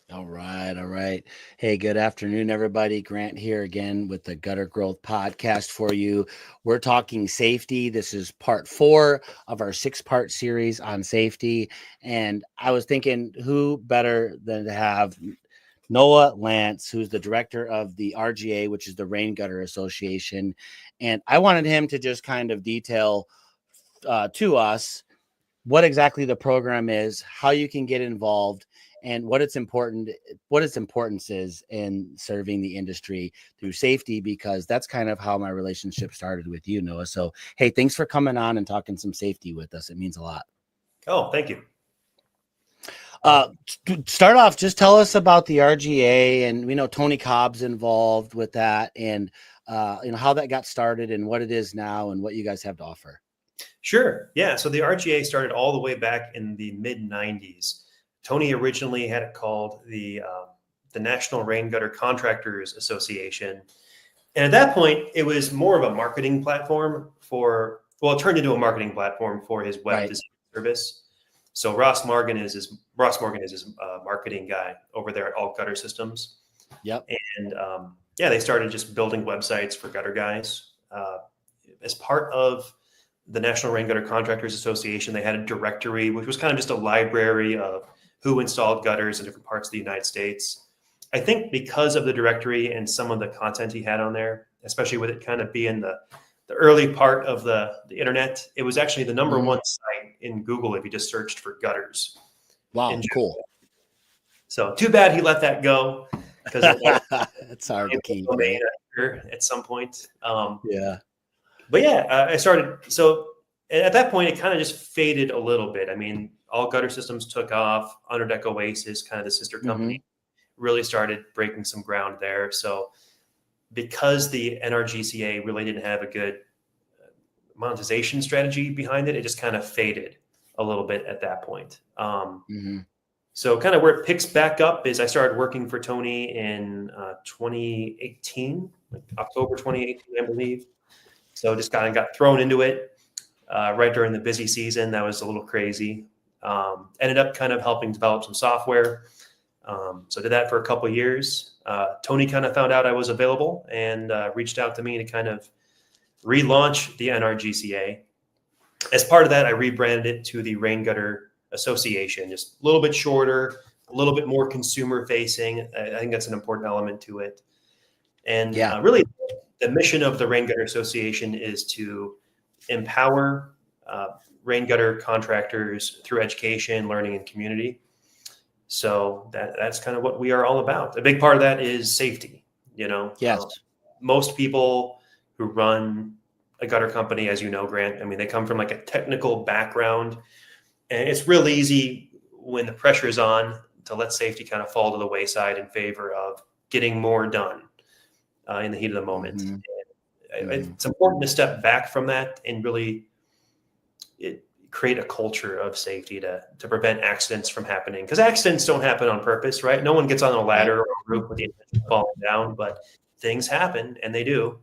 All right. All right. Hey, good afternoon, everybody. Grant here again with the Gutter Growth Podcast for you. We're talking safety. This is part 4 of our 6-part series on safety. And I was thinking, who better than to have Noah Lance, who's the director of the RGA, which is the Rain Gutter Association. And I wanted him to just kind of detail to us what exactly the program is, how you can get involved, and what its importance is in serving the industry through safety, because that's kind of how my relationship started with you, Noah. So, hey, thanks for coming on and talking some safety with us. It means a lot. Oh, thank you. Start off, just tell us about the RGA, and we know Tony Cobb's involved with that, and how that got started and what it is now and what you guys have to offer. Sure. Yeah. So the RGA started all the way back in the mid 90s. Tony originally had it called the National Rain Gutter Contractors Association. And at that point, it was more of a marketing platform it turned into a marketing platform for his web design service. So Ross Morgan is his marketing guy over there at All Gutter Systems. Yep. And they started just building websites for gutter guys. As part of the National Rain Gutter Contractors Association, they had a directory, which was kind of just a library of who installed gutters in different parts of the United States. I think because of the directory and some of the content he had on there, especially with it kind of being the early part of the internet, it was actually the number one site in Google if you just searched for gutters. Wow, cool. So too bad he let that go, because it's hard to keep at some point. But I started. So at that point, it kind of just faded a little bit. I mean, All Gutter Systems took off. Underdeck Oasis, kind of the sister company, really started breaking some ground there. So because the NRGCA really didn't have a good monetization strategy behind it, it just kind of faded a little bit at that point. So kind of where it picks back up is I started working for Tony in 2018, like October 2018, I believe. So just kind of got thrown into it right during the busy season. That was a little crazy. Ended up kind of helping develop some software. So did that for a couple of years. Tony kind of found out I was available and reached out to me to kind of relaunch the NRGCA. As part of that, I rebranded it to the Rain Gutter Association, just a little bit shorter, a little bit more consumer facing. I think that's an important element to it. And really, the mission of the Rain Gutter Association is to empower rain gutter contractors through education, learning, and community. So that's kind of what we are all about. A big part of that is safety. Most people who run a gutter company, as you know, Grant, I mean, they come from like a technical background, and it's real easy when the pressure is on to let safety kind of fall to the wayside in favor of getting more done in the heat of the moment. It's important to step back from that and really create a culture of safety to prevent accidents from happening, because accidents don't happen on purpose, right? No one gets on a ladder or a roof with the intention of falling down, but things happen, and they do.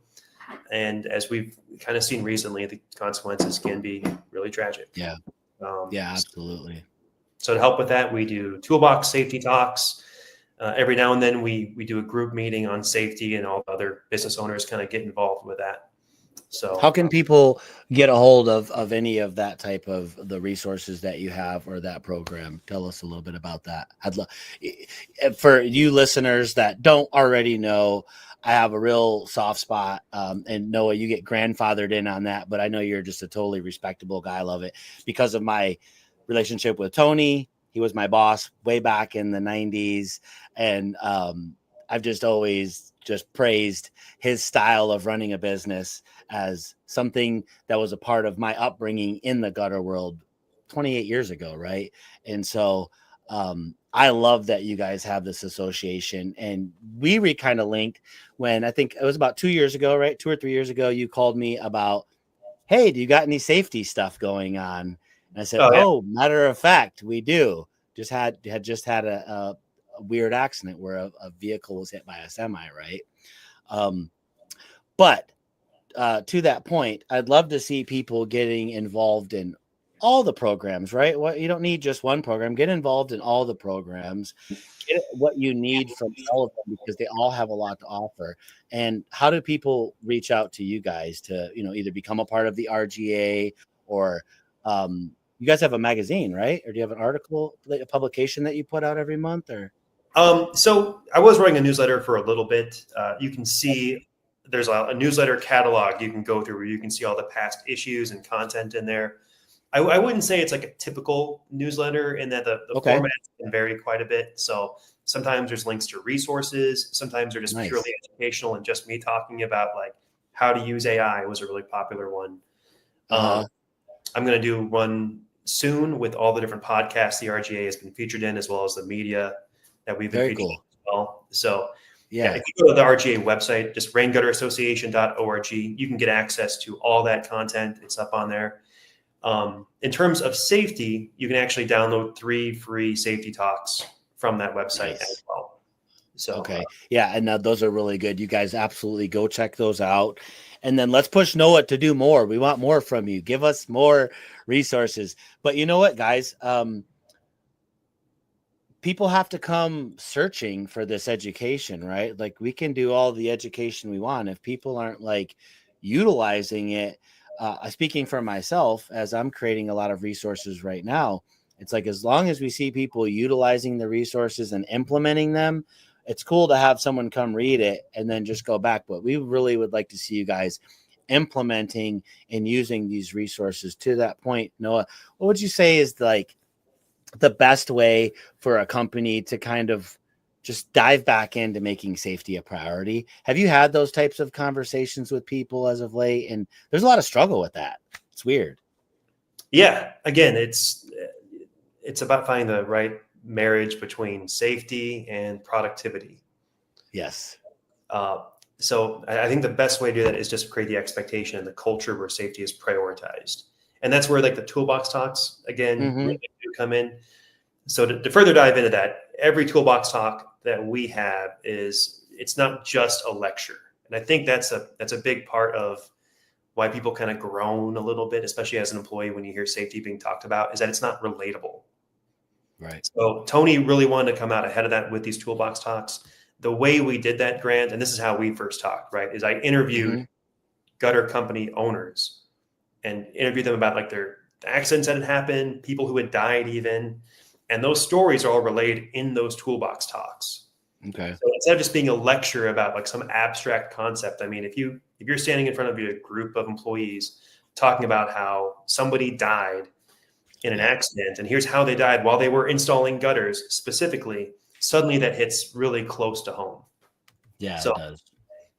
And as we've kind of seen recently, the consequences can be really tragic. Yeah, absolutely. So to help with that, we do toolbox safety talks. Every now and then we do a group meeting on safety, and all the other business owners kind of get involved with that. So how can people get a hold of any of that type of the resources that you have or that program? Tell us a little bit about that. I'd love for you listeners that don't already know, I have a real soft spot. And Noah, you get grandfathered in on that, but I know you're just a totally respectable guy. I love it because of my relationship with Tony. He was my boss way back in the 90s. And I've just always just praised his style of running a business as something that was a part of my upbringing in the gutter world 28 years ago. Right. And so I love that you guys have this association, and we kind of linked when I think it was about 2 years ago, right? 2 or 3 years ago, you called me about, hey, do you got any safety stuff going on? And I said, matter of fact, we do. Just had a weird accident where a vehicle was hit by a semi, right? But to that point, I'd love to see people getting involved in all the programs, right? What you don't need just one program. Get involved in all the programs. Get what you need from all of them because they all have a lot to offer. And how do people reach out to you guys to, either become a part of the RGA or you guys have a magazine, right? Or do you have an article, a publication that you put out every month or? So I was writing a newsletter for a little bit. You can see there's a newsletter catalog you can go through where you can see all the past issues and content in there. I wouldn't say it's like a typical newsletter in that the formats can vary quite a bit. So sometimes there's links to resources. Sometimes they're just purely educational and just me talking about like how to use AI was a really popular one. I'm going to do one soon with all the different podcasts the RGA has been featured in, as well as the media that we've been featured in as well. So if you go to the RGA website, just rainguterassociation.org, you can get access to all that content. It's up on there. In terms of safety, you can actually download 3 free safety talks from that website as well. So, and those are really good. You guys absolutely go check those out. And then let's push Noah to do more. We want more from you. Give us more resources. But you know what, guys? People have to come searching for this education, right? Like we can do all the education we want. If people aren't like utilizing it, speaking for myself, as I'm creating a lot of resources right now, it's like, as long as we see people utilizing the resources and implementing them, it's cool to have someone come read it and then just go back. But we really would like to see you guys implementing and using these resources. To that point, Noah, what would you say is like the best way for a company to kind of just dive back into making safety a priority? Have you had those types of conversations with people as of late? And there's a lot of struggle with that. It's weird. Yeah. Again, it's about finding the right marriage between safety and productivity. Yes. So I think the best way to do that is just create the expectation and the culture where safety is prioritized. And that's where like the toolbox talks, again, really do come in. So to further dive into that, every toolbox talk that we have it's not just a lecture. And I think that's a big part of why people kind of groan a little bit, especially as an employee, when you hear safety being talked about, is that it's not relatable. Right. So Tony really wanted to come out ahead of that with these toolbox talks. The way we did that, Grant, and this is how we first talked, right, is I interviewed gutter company owners and interviewed them about like their accidents that had happened, people who had died even. And those stories are all relayed in those toolbox talks. Okay. So instead of just being a lecture about like some abstract concept, I mean, if you're standing in front of a group of employees talking about how somebody died in an accident, and here's how they died while they were installing gutters specifically, suddenly that hits really close to home. Yeah, so it does.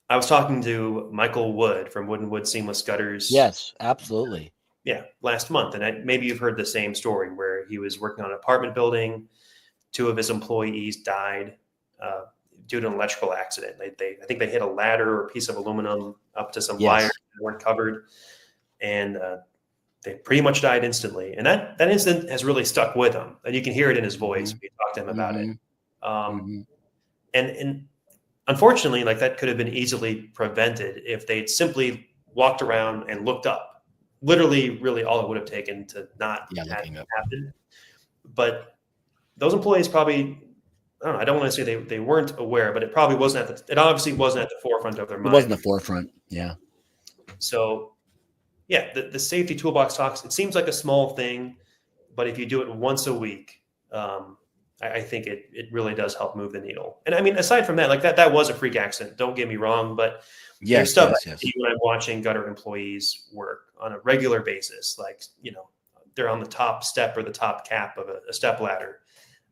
I was talking to Michael Wood from Wood & Wood Seamless Gutters. Yes, absolutely. Yeah, last month. And maybe you've heard the same story where he was working on an apartment building. 2 of his employees died due to an electrical accident. I think they hit a ladder or a piece of aluminum up to some wires that weren't covered. And they pretty much died instantly. And that incident has really stuck with him. And you can hear it in his voice when you talk to him about it. And unfortunately, like that could have been easily prevented if they'd simply walked around and looked up. Literally, really all it would have taken to not have it happen. But those employees probably, I don't want to say they weren't aware, but it probably wasn't it obviously wasn't at the forefront of their mind. It wasn't the forefront. Yeah. So yeah, the safety toolbox talks, it seems like a small thing, but if you do it once a week, I think it really does help move the needle. And I mean, aside from that, like that was a freak accident. Don't get me wrong, but there's stuff I see when I'm watching gutter employees work on a regular basis. Like, they're on the top step or the top cap of a step ladder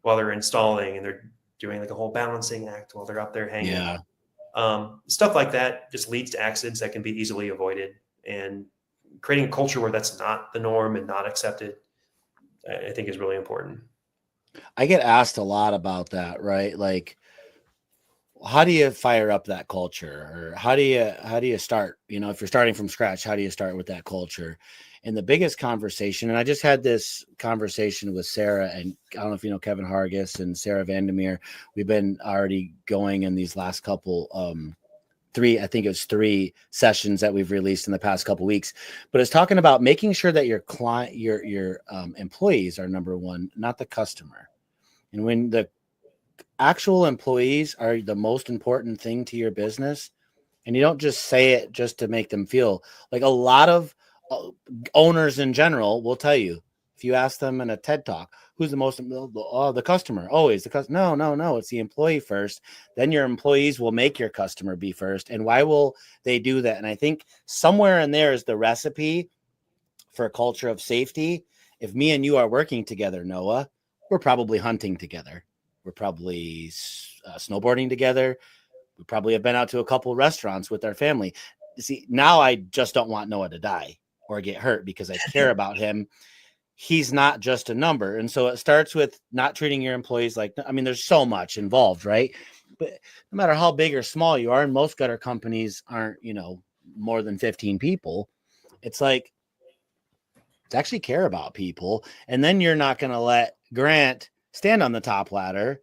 while they're installing, and they're doing like a whole balancing act while they're up there hanging. Yeah. Stuff like that just leads to accidents that can be easily avoided, and creating a culture where that's not the norm and not accepted, I think is really important. I get asked a lot about that, right? Like, how do you fire up that culture, or how do you start? If you're starting from scratch, how do you start with that culture? And the biggest conversation, and I just had this conversation with Sarah, and I don't know if you know Kevin Hargis and Sarah Vandermeer. We've been already going in these last couple I think it was 3 sessions that we've released in the past couple of weeks, but it's talking about making sure that your client, your employees are number one, not the customer. And when the actual employees are the most important thing to your business, and you don't just say it just to make them feel like, a lot of owners in general will tell you, if you ask them in a TED talk, who's the most, the customer, always the customer. No, it's the employee first. Then your employees will make your customer be first. And why will they do that? And I think somewhere in there is the recipe for a culture of safety. If me and you are working together, Noah, we're probably hunting together. We're probably snowboarding together. We probably have been out to a couple restaurants with our family. See, now I just don't want Noah to die or get hurt because I care about him. He's not just a number. And so it starts with not treating your employees like, I mean, there's so much involved, right? But no matter how big or small you are, and most gutter companies aren't, more than 15 people. It's like, to actually care about people. And then you're not going to let Grant stand on the top ladder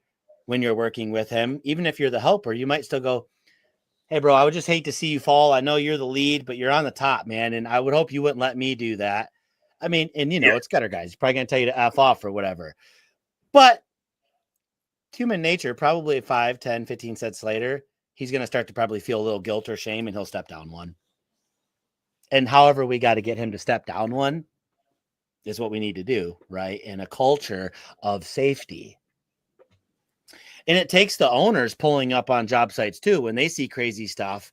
when you're working with him. Even if you're the helper, you might still go, hey, bro, I would just hate to see you fall. I know you're the lead, but you're on the top, man. And I would hope you wouldn't let me do that. I mean, and it's gutter guys. He's probably going to tell you to F off or whatever. But human nature, probably 5, 10, 15 sets later, he's going to start to probably feel a little guilt or shame, and he'll step down one. And however we got to get him to step down one is what we need to do, right? In a culture of safety. And it takes the owners pulling up on job sites too, when they see crazy stuff,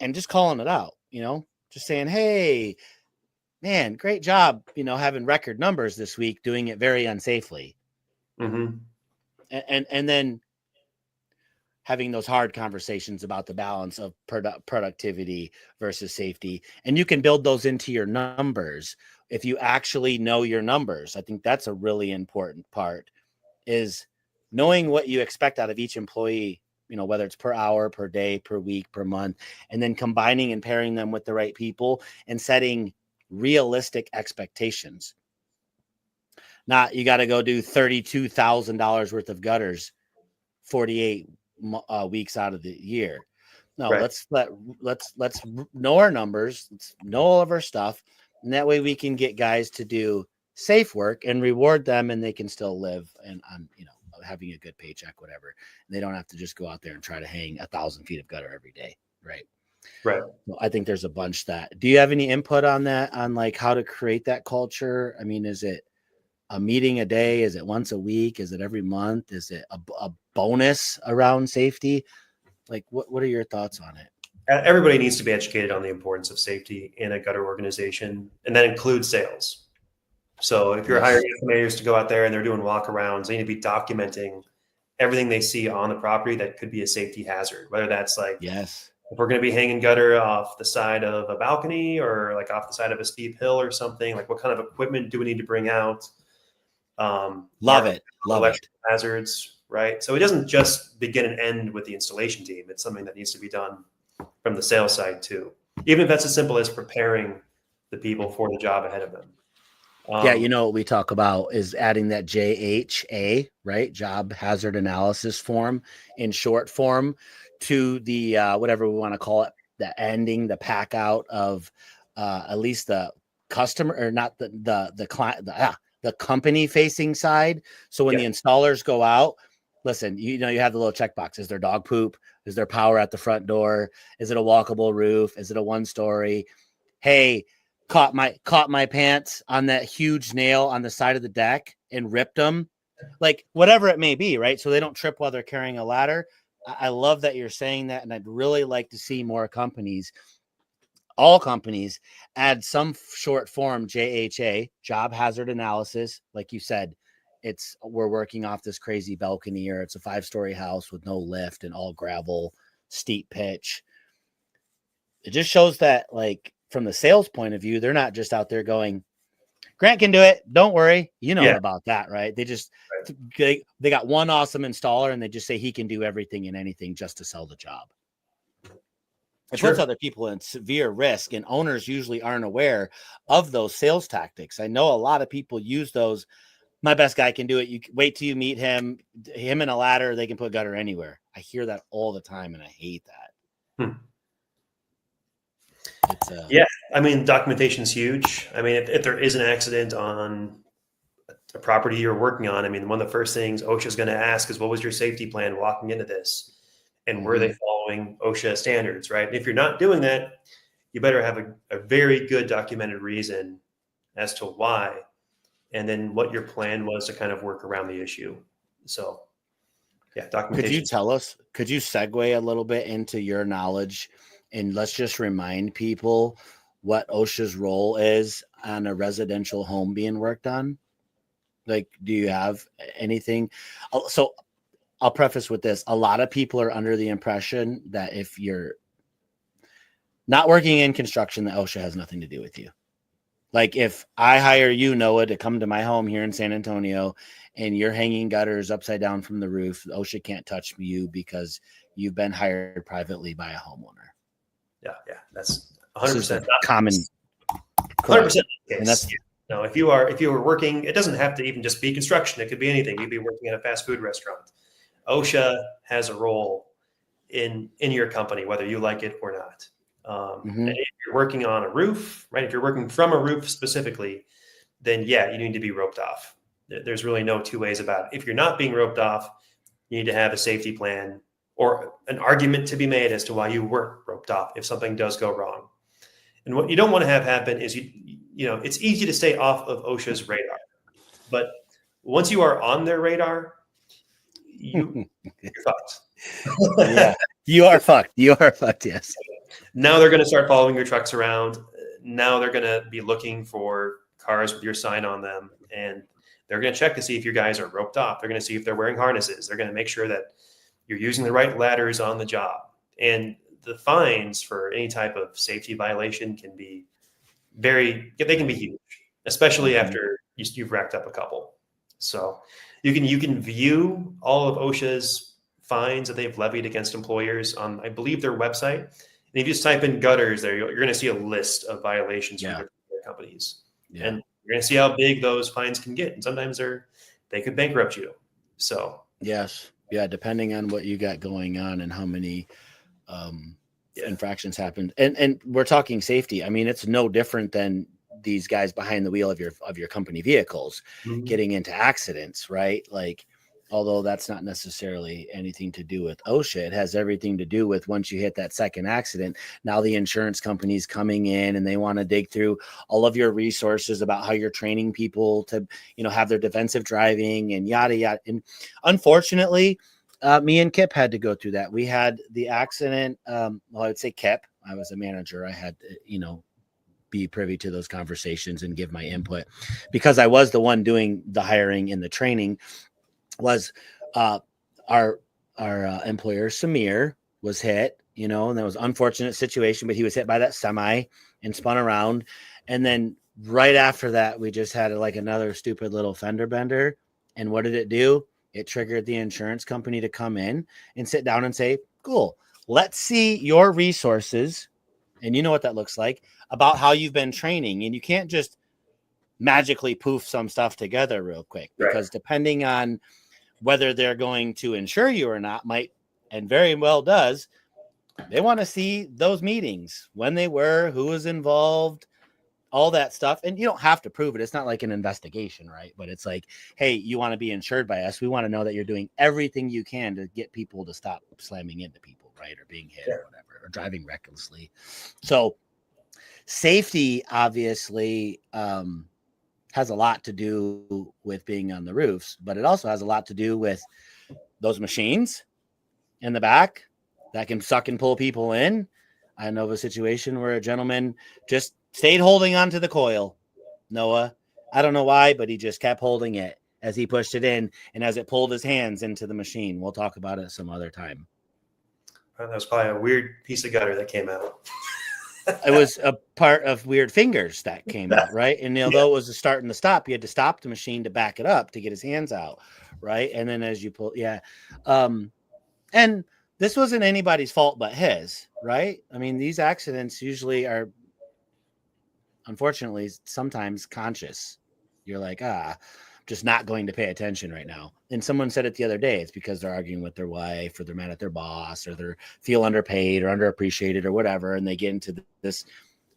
and just calling it out, just saying, hey, man, great job, having record numbers this week, doing it very unsafely. Mm-hmm. And then having those hard conversations about the balance of productivity versus safety. And you can build those into your numbers if you actually know your numbers. I think that's a really important part, is knowing what you expect out of each employee, whether it's per hour, per day, per week, per month, and then combining and pairing them with the right people and setting realistic expectations. Not, you got to go do $32,000 worth of gutters 48 weeks out of the year. No, Right. let's know our numbers, let's know all of our stuff, and that way we can get guys to do safe work and reward them, and they can still live and on having a good paycheck, whatever. And they don't have to just go out there and try to hang 1,000 feet of gutter every day, right? Well, I think there's a bunch that. Do you have any input on that, on like how to create that culture? I mean, is it a meeting a day? Is it once a week? Is it every month? Is it a bonus around safety? Like, what are your thoughts on it? Everybody needs to be educated on the importance of safety in a gutter organization, and that includes sales. So if you're hiring estimators to go out there and they're doing walkarounds, they need to be documenting everything they see on the property that could be a safety hazard, whether that's like, yes, if we're going to be hanging gutter off the side of a balcony or like off the side of a steep hill or something, like what kind of equipment do we need to bring out? Love it. Hazards, right? So it doesn't just begin and end with the installation team. It's something that needs to be done from the sales side too, even if that's as simple as preparing the people for the job ahead of them. What we talk about is adding that JHA, right? Job hazard analysis form, in short form, to the whatever we want to call it, the ending, the pack out of at least the customer, or not the client, the company facing side. So when the installers go out, listen, you have the little checkbox. Is there dog poop? Is there power at the front door? Is it a walkable roof? Is it a 1-story? Hey, caught my pants on that huge nail on the side of the deck and ripped them, like whatever it may be, right? So they don't trip while they're carrying a ladder. I love that you're saying that. And I'd really like to see more companies, all companies, add some short form JHA, job hazard analysis. Like you said, we're working off this crazy balcony, or it's a 5-story house with no lift and all gravel, steep pitch. It just shows that, like, from the sales point of view, they're not just out there going, Grant can do it, don't worry. About that, right? They just, they got one awesome installer and they just say he can do everything and anything just to sell the job. It puts other people in severe risk, and owners usually aren't aware of those sales tactics. I know a lot of people use those. My best guy can do it. You wait till you meet him in a ladder, they can put gutter anywhere. I hear that all the time, and I hate that. Hmm. It's Yeah, I mean, documentation is huge. I mean, if there is an accident on a property you're working on, I mean, one of the first things OSHA is going to ask is, what was your safety plan walking into this? And were they following OSHA standards, right? And if you're not doing that, you better have a very good documented reason as to why, and then what your plan was to kind of work around the issue. So, yeah, documentation. Could you segue a little bit into your knowledge, and let's just remind people what OSHA's role is on a residential home being worked on? Like, do you have anything? So I'll preface with this. A lot of people are under the impression that if you're not working in construction, that OSHA has nothing to do with you. Like if I hire you, Noah, to come to my home here in San Antonio and you're hanging gutters upside down from the roof, OSHA can't touch you because you've been hired privately by a homeowner. Yeah, that's 100% common. 100%. And that's no. If you were working, it doesn't have to even just be construction. It could be anything. You'd be working at a fast food restaurant. OSHA has a role in your company, whether you like it or not. And if you're working on a roof, right? If you're working from a roof specifically, then yeah, you need to be roped off. There's really no two ways about it. If you're not being roped off, you need to have a safety plan or an argument to be made as to why you weren't roped off if something does go wrong. And what you don't want to have happen is it's easy to stay off of OSHA's radar, but once you are on their radar, you're fucked. Yeah, you are fucked. You are fucked. Yes. Now they're going to start following your trucks around. Now they're going to be looking for cars with your sign on them, and they're going to check to see if your guys are roped off. They're going to see if they're wearing harnesses. They're going to make sure that you're using the right ladders on the job. And the fines for any type of safety violation can be they can be huge, especially after you've racked up a couple. So you can view all of OSHA's fines that they've levied against employers on, I believe, their website. And if you just type in gutters there, you're going to see a list of violations from their companies. Yeah. And you're going to see how big those fines can get. And sometimes they could bankrupt you. So yes. Yeah. Depending on what you got going on and how many infractions happened. And we're talking safety. I mean, it's no different than these guys behind the wheel of your company vehicles getting into accidents, right? Like, although that's not necessarily anything to do with OSHA, it has everything to do with once you hit that second accident, now the insurance company's coming in and they want to dig through all of your resources about how you're training people to, have their defensive driving and yada, yada. And unfortunately, me and Kip had to go through that. We had the accident. I would say Kip, I was a manager. I had to, be privy to those conversations and give my input because I was the one doing the hiring and the training. Was our employer Samir was hit, and that was an unfortunate situation, but he was hit by that semi and spun around. And then right after that, we just had like another stupid little fender bender. And what did it do? It triggered the insurance company to come in and sit down and say, cool, let's see your resources. And you know what that looks like about how you've been training. And you can't just magically poof some stuff together real quick, because depending on whether they're going to insure you or not might, and very well does, they want to see those meetings, when they were, who was involved, all that stuff. And you don't have to prove it. It's not like an investigation, right? But it's like, hey, you want to be insured by us. We want to know that you're doing everything you can to get people to stop slamming into people, right? Or being hit or whatever, or driving recklessly. So safety obviously has a lot to do with being on the roofs, but it also has a lot to do with those machines in the back that can suck and pull people in. I know of a situation where a gentleman just stayed holding onto the coil, Noah. I don't know why, but he just kept holding it as he pushed it in and as it pulled his hands into the machine. We'll talk about it some other time. That was probably a weird piece of gutter that came out. It was a part of weird fingers that came out, right? And although it was a start and the stop, you had to stop the machine to back it up to get his hands out, right? And then as you pull, and this wasn't anybody's fault but his, right? I mean, these accidents usually are, unfortunately, sometimes conscious. You're like, just not going to pay attention right now. And someone said it the other day. It's because they're arguing with their wife, or they're mad at their boss, or they feel underpaid or underappreciated or whatever. And they get into this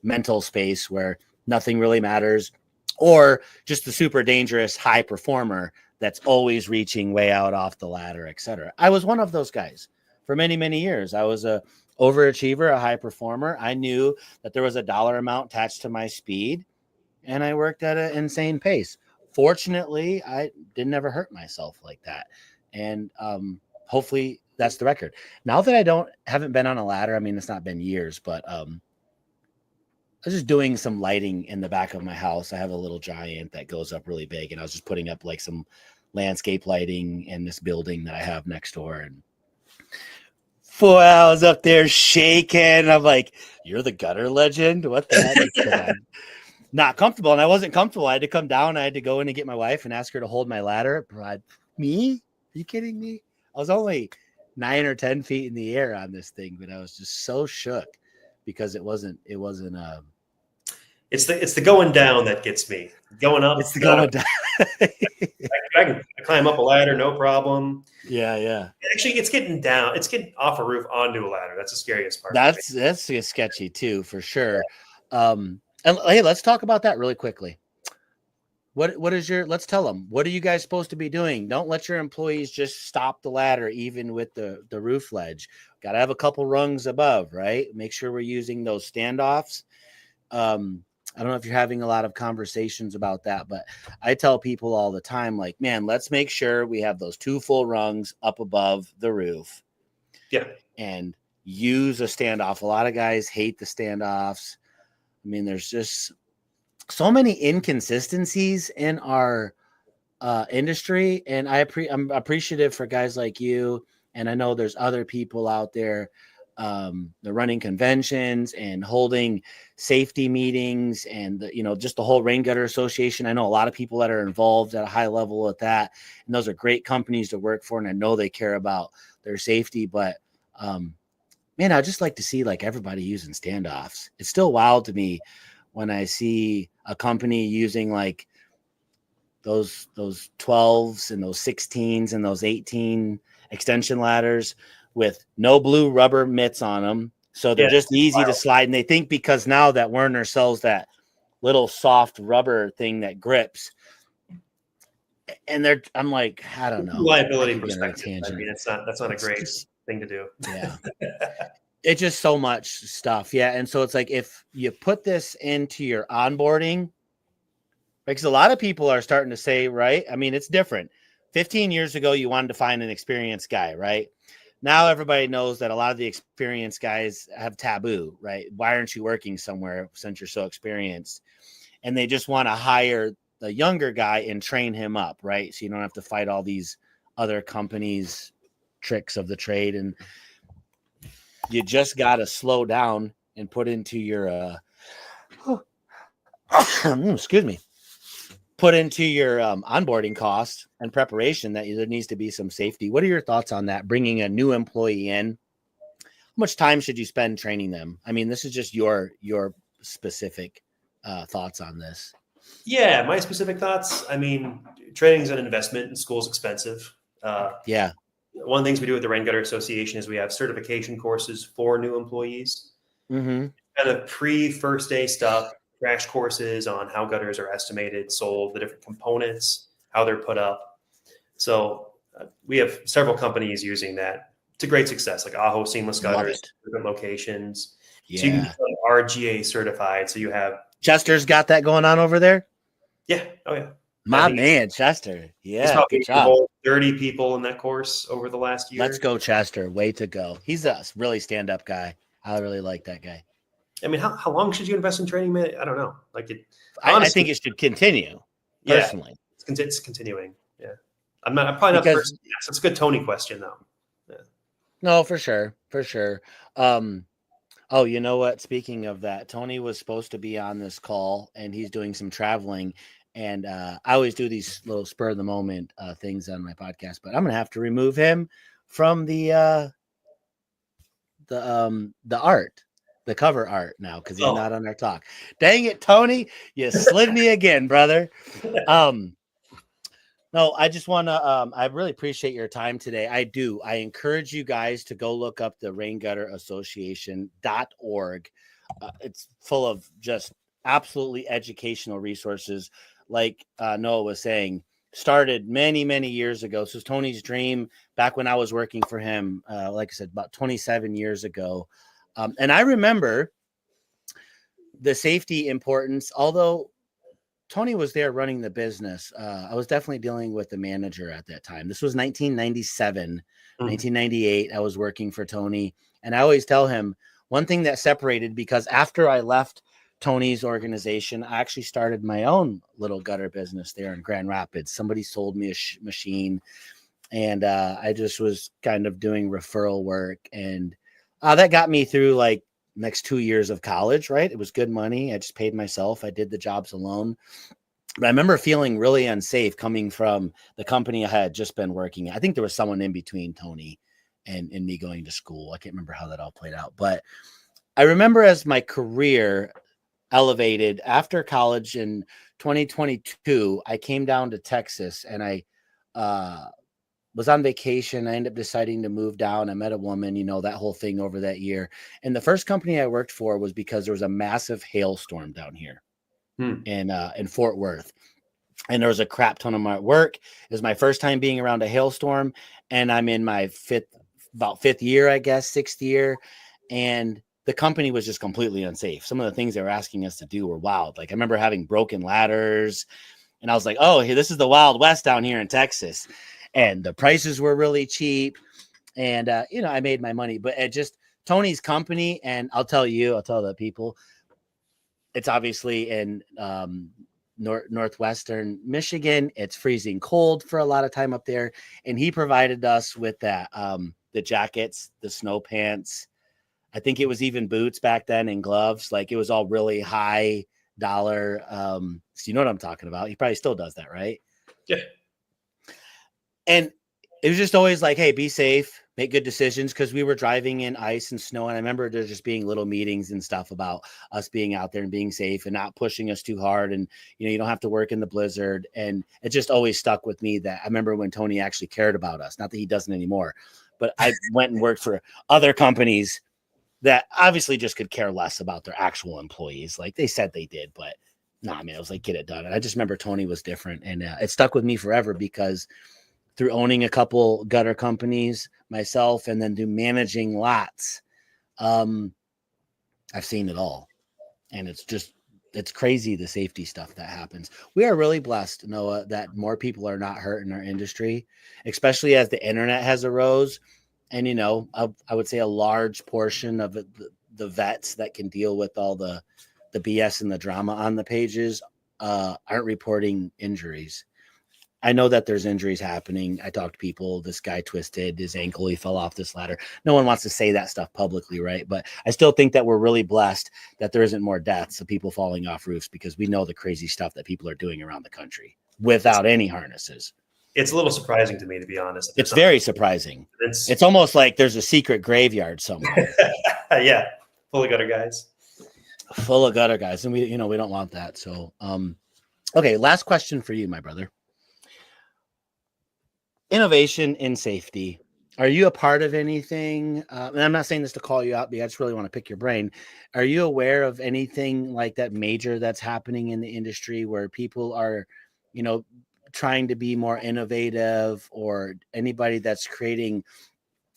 mental space where nothing really matters, or just the super dangerous high performer that's always reaching way out off the ladder, etc. I was one of those guys for many, many years. I was a overachiever, a high performer. I knew that there was a dollar amount attached to my speed, and I worked at an insane pace. Fortunately, I didn't ever hurt myself like that. And hopefully that's the record. Now that I haven't been on a ladder, I mean, it's not been years, but I was just doing some lighting in the back of my house. I have a little giant that goes up really big, and I was just putting up like some landscape lighting in this building that I have next door. And 4 hours up there shaking. I'm like, you're the gutter legend? What the heck? Not comfortable. And I wasn't comfortable. I had to come down. I had to go in and get my wife and ask her to hold my ladder. Me? Are you kidding me? I was only 9 or 10 feet in the air on this thing, but I was just so shook because it wasn't it's the going down that gets me. Going up. It's the going down. I can climb up a ladder, no problem. Yeah. Actually, it's getting down. It's getting off a roof onto a ladder. That's the scariest part. That's sketchy too, for sure. And hey, let's talk about that really quickly. Let's tell them, what are you guys supposed to be doing? Don't let your employees just stop the ladder, even with the roof ledge. Got to have a couple rungs above, right? Make sure we're using those standoffs. I don't know if you're having a lot of conversations about that, but I tell people all the time, like, man, let's make sure we have those 2 full rungs up above the roof. Yeah. And use a standoff. A lot of guys hate the standoffs. I mean, there's just so many inconsistencies in our industry, and I'm appreciative for guys like you. And I know there's other people out there, they're running conventions and holding safety meetings, and just the whole Rain Gutter Association. I know a lot of people that are involved at a high level with that, and those are great companies to work for, and I know they care about their safety. But man, I'd just like to see like everybody using standoffs. It's still wild to me when I see a company using like those 12s and those 16s and those 18 extension ladders with no blue rubber mitts on them. So they're just easy to slide. And they think because now that Werner sells that little soft rubber thing that grips, and I'm like, I don't know. Liability perspective. I mean, that's not a great thing to do. Yeah. It's just so much stuff. Yeah. And so it's like, if you put this into your onboarding, because a lot of people are starting to say, right? I mean, it's different. 15 years ago, you wanted to find an experienced guy, right? Now everybody knows that a lot of the experienced guys have taboo, right? Why aren't you working somewhere since you're so experienced? And they just want to hire the younger guy and train him up, right? So you don't have to fight all these other companies' tricks of the trade. And you just got to slow down and put into your, excuse me, put into your onboarding cost and preparation that there needs to be some safety. What are your thoughts on that? Bringing a new employee in, how much time should you spend training them? I mean, this is just your specific thoughts on this. Yeah, my specific thoughts. I mean, training is an investment, and school's expensive. Yeah. One of the things we do with the Rain Gutter Association is we have certification courses for new employees. Mm-hmm. Kind of pre-first day stuff, crash courses on how gutters are estimated, sold, the different components, how they're put up. So we have several companies using that to great success, like Aho Seamless Gutters, different locations. Yeah. So you can become RGA certified. So you have Chester's got that going on over there. Yeah. Oh yeah. My man, Chester. Yeah. Good job. 30 people in that course over the last year. Let's go, Chester. Way to go. He's a really stand-up guy. I really like that guy. I mean, how long should you invest in training, man? I don't know. Like I think it should continue. Personally, it's continuing. Yeah, I'm probably not the person. Yes, it's a good Tony question though. Yeah. No, for sure. Oh, you know what? Speaking of that, Tony was supposed to be on this call, and he's doing some traveling. And I always do these little spur of the moment things on my podcast, but I'm gonna have to remove him from the art. The cover art now because he's not on our talk. Dang it, Tony, you slid me again, brother. No, I just want to, I really appreciate your time today. I do. I encourage you guys to go look up the Rain Gutter Association.org. It's full of just absolutely educational resources. Like Noah was saying, started many, many years ago. This was Tony's dream back when I was working for him, like I said, about 27 years ago. And I remember the safety importance, although Tony was there running the business. I was definitely dealing with the manager at that time. This was 1997, 1998. I was working for Tony. And I always tell him one thing that separated, because after I left Tony's organization, I actually started my own little gutter business there in Grand Rapids. Somebody sold me a machine, and I just was kind of doing referral work. And that got me through like next 2 years of college, right? It was good money. I just paid myself. I did the jobs alone. But I remember feeling really unsafe coming from the company I had just been working at. I think there was someone in between Tony and me going to school. I can't remember how that all played out. But I remember as my career elevated after college in 2022, I came down to Texas, and I was on vacation. I ended up deciding to move down. I met a woman, that whole thing over that year. And the first company I worked for was because there was a massive hailstorm down here in Fort Worth. And there was a crap ton of my work. It was my first time being around a hailstorm. And I'm in my fifth year, I guess, sixth year. And the company was just completely unsafe. Some of the things they were asking us to do were wild. Like I remember having broken ladders, and I was like, oh, hey, this is the Wild West down here in Texas. And the prices were really cheap. And, I made my money, but it just Tony's company. And I'll tell the people, it's obviously in northwestern Michigan. It's freezing cold for a lot of time up there. And he provided us with that, the jackets, the snow pants. I think it was even boots back then, and gloves. Like it was all really high dollar. So you know what I'm talking about. He probably still does that, right? Yeah. And it was just always like, hey, be safe, make good decisions, because we were driving in ice and snow. And I remember there just being little meetings and stuff about us being out there and being safe and not pushing us too hard. And, you don't have to work in the blizzard. And it just always stuck with me that I remember when Tony actually cared about us. Not that he doesn't anymore, but I went and worked for other companies that obviously just could care less about their actual employees. Like they said they did, but I was like, get it done. And I just remember Tony was different, and it stuck with me forever, because through owning a couple gutter companies myself and then managing lots, I've seen it all. And it's crazy, the safety stuff that happens. We are really blessed, Noah, that more people are not hurt in our industry, especially as the internet has arose. And, I would say a large portion of the vets that can deal with all the BS and the drama on the pages aren't reporting injuries. I know that there's injuries happening. I talked to people. This guy twisted his ankle. He fell off this ladder. No one wants to say that stuff publicly, right? But I still think that we're really blessed that there isn't more deaths of people falling off roofs, because we know the crazy stuff that people are doing around the country without any harnesses. It's a little surprising to me, to be honest. It's very surprising. It's almost like there's a secret graveyard somewhere. Yeah, full of gutter guys. And we don't want that. So, okay, last question for you, my brother. Innovation in safety. Are you a part of anything? And I'm not saying this to call you out, but I just really want to pick your brain. Are you aware of anything like that major that's happening in the industry where people are, trying to be more innovative, or anybody that's creating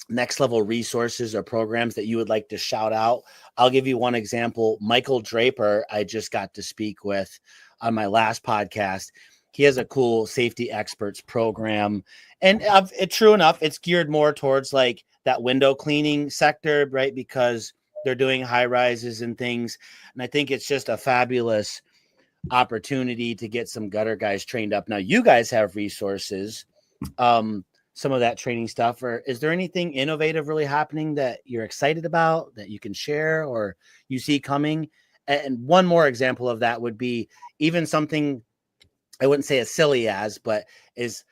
next level resources or programs that you would like to shout out? I'll give you one example. Michael Draper, I just got to speak with on my last podcast. He has a cool safety experts program, and true enough, it's geared more towards like that window cleaning sector, right? Because they're doing high rises and things. And I think it's just a fabulous opportunity to get some gutter guys trained up. Now you guys have resources, some of that training stuff, or is there anything innovative really happening that you're excited about that you can share or you see coming? And one more example of that would be even something I wouldn't say as silly as, but is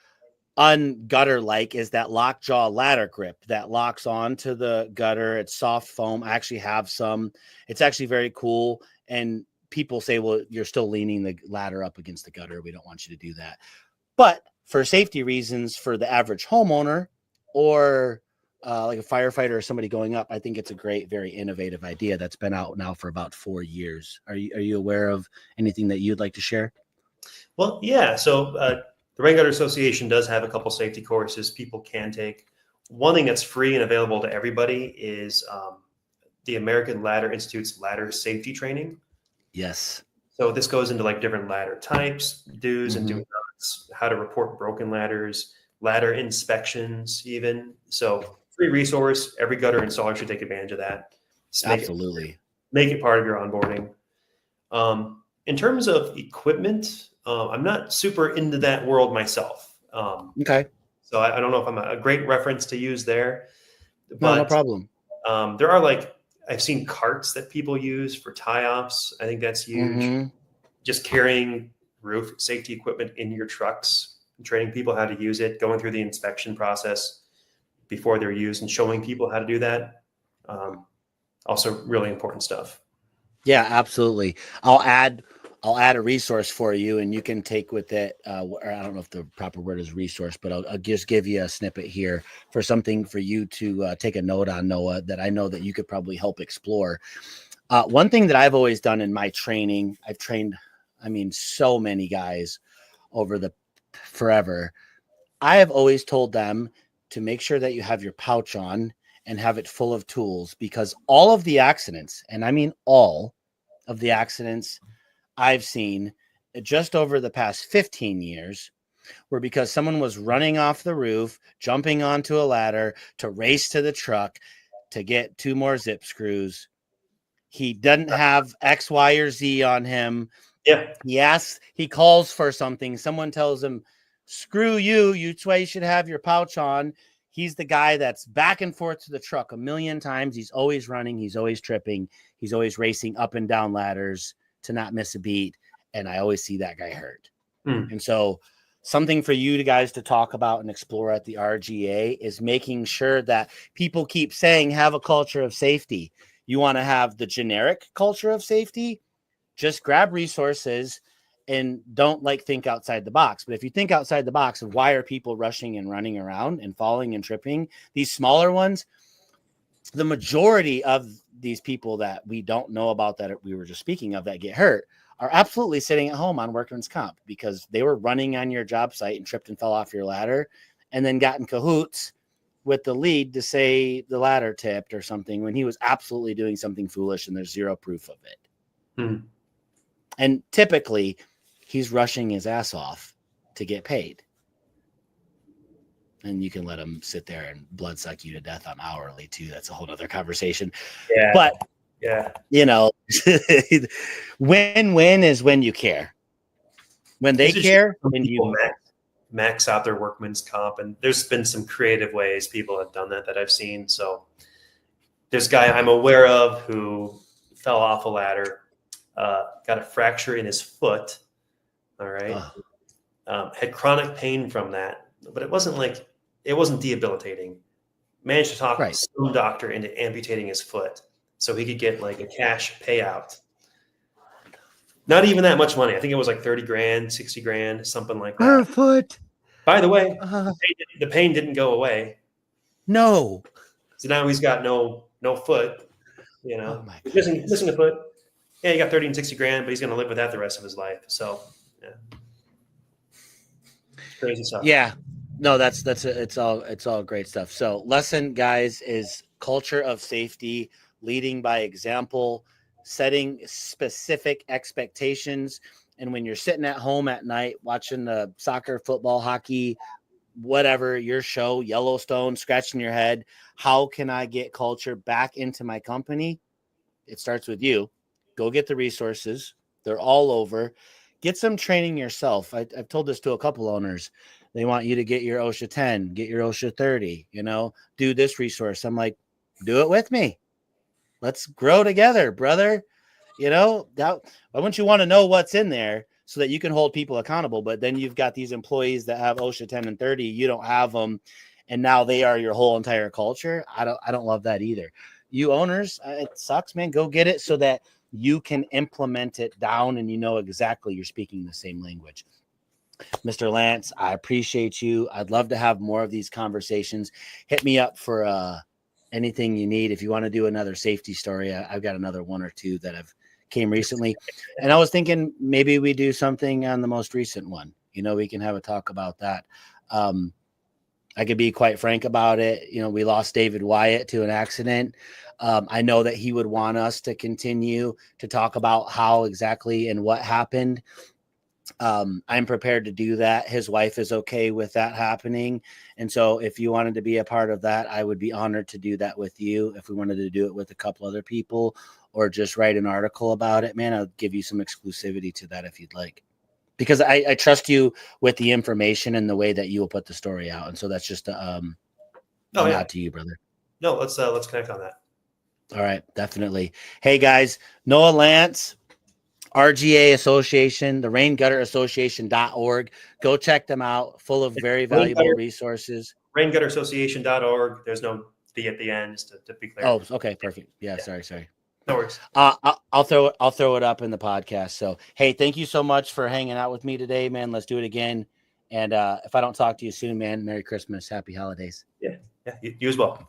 ungutter like, is that lockjaw ladder grip that locks onto the gutter. It's soft foam. I actually have some. It's actually very cool. And people say, well, you're still leaning the ladder up against the gutter. We don't want you to do that. But for safety reasons for the average homeowner or like a firefighter or somebody going up, I think it's a great, very innovative idea that's been out now for about 4 years. Are you aware of anything that you'd like to share? Well, yeah. So the Rain Gutter Association does have a couple safety courses people can take. One thing that's free and available to everybody is the American Ladder Institute's ladder safety training. Yes. So this goes into like different ladder types, do's and do nots, how to report broken ladders, ladder inspections, even. So free resource. Every gutter installer should take advantage of that. Absolutely. Make it part of your onboarding. In terms of equipment, I'm not super into that world myself. Okay. So I don't know if I'm a great reference to use there. But no problem. There are like, I've seen carts that people use for tie-offs. I think that's huge. Just carrying roof safety equipment in your trucks, and training people how to use it, going through the inspection process before they're used and showing people how to do that. Also really important stuff. Yeah, absolutely. I'll add a resource for you, and you can take with it. Or I don't know if the proper word is resource, but I'll just give you a snippet here for something for you to take a note on, Noah, that I know that you could probably help explore. One thing that I've always done in my training, I've trained, so many guys over the forever. I have always told them to make sure that you have your pouch on and have it full of tools, because all of the accidents, and I mean all of the accidents I've seen just over the past 15 years were because someone was running off the roof, jumping onto a ladder to race to the truck to get 2 more zip screws. He doesn't have X, Y, or Z on him. Yeah. He calls for something. Someone tells him, screw you. That's why you should have your pouch on. He's the guy that's back and forth to the truck a million times. He's always running. He's always tripping. He's always racing up and down ladders to not miss a beat. And I always see that guy hurt. And so something for you guys to talk about and explore at the RGA is making sure that people keep saying, have a culture of safety. You want to have the generic culture of safety, just grab resources and don't think outside the box. But if you think outside the box of why are people rushing and running around and falling and tripping, these smaller ones, the majority of these people that we don't know about that we were just speaking of that get hurt are absolutely sitting at home on workman's comp because they were running on your job site and tripped and fell off your ladder and then got in cahoots with the lead to say the ladder tipped or something when he was absolutely doing something foolish and there's zero proof of it. And typically he's rushing his ass off to get paid. And you can let him sit there and blood suck you to death on hourly too. That's a whole other conversation. Yeah. But yeah, win-win is when you care. When they care, when you max out their workman's comp. And there's been some creative ways people have done that I've seen. So there's a guy I'm aware of who fell off a ladder, got a fracture in his foot. All right. Had chronic pain from that, but it wasn't debilitating. Managed to talk some doctor into amputating his foot so he could get a cash payout. Not even that much money. I think it was $30,000, $60,000, something like that. Per foot. By the way, the pain didn't go away. No. So now he's got no foot. Oh my missing a foot. Yeah, he got 30 and 60 grand, but he's going to live with that the rest of his life. So, yeah, it's crazy stuff. Yeah, no, it's all great stuff. So, lesson, guys, is culture of safety, leading by example, setting specific expectations. And when you're sitting at home at night watching the soccer, football, hockey, whatever your show, Yellowstone, scratching your head, how can I get culture back into my company? It starts with you. Go get the resources. They're all over. Get some training yourself. I've told this to a couple owners. They want you to get your OSHA 10, get your OSHA 30, do this resource. I'm like, do it with me. Let's grow together, brother. Why wouldn't you want to know what's in there so that you can hold people accountable? But then you've got these employees that have OSHA 10 and 30. You don't have them. And now they are your whole entire culture. I don't love that either. You owners, it sucks, man. Go get it so that you can implement it down and exactly you're speaking the same language. Mr. Lance, I appreciate you. I'd love to have more of these conversations. Hit me up for anything you need. If you want to do another safety story, I've got another one or two that have came recently. And I was thinking maybe we do something on the most recent one. You know, we can have a talk about that. I could be quite frank about it. You know, we lost David Wyatt to an accident. I know that he would want us to continue to talk about how exactly and what happened. I'm prepared to do that. His wife is okay with that happening. And so if you wanted to be a part of that, I would be honored to do that with you. If we wanted to do it with a couple other people or just write an article about it, man, I'll give you some exclusivity to that if you'd like. Because I trust you with the information and the way that you will put the story out. And so that's just a nod to you, brother. No, let's connect on that. All right, definitely. Hey guys, Noah Lance, RGA Association, the Rain Gutter Association.org. Go check them out. Full of very valuable resources. RainGutterAssociation.org. There's no D at the end, just to be clear. Oh, okay, perfect. Yeah. Sorry. No worries. I'll throw it up in the podcast. So, hey, thank you so much for hanging out with me today, man. Let's do it again. And if I don't talk to you soon, man, Merry Christmas, Happy Holidays. Yeah, you as well.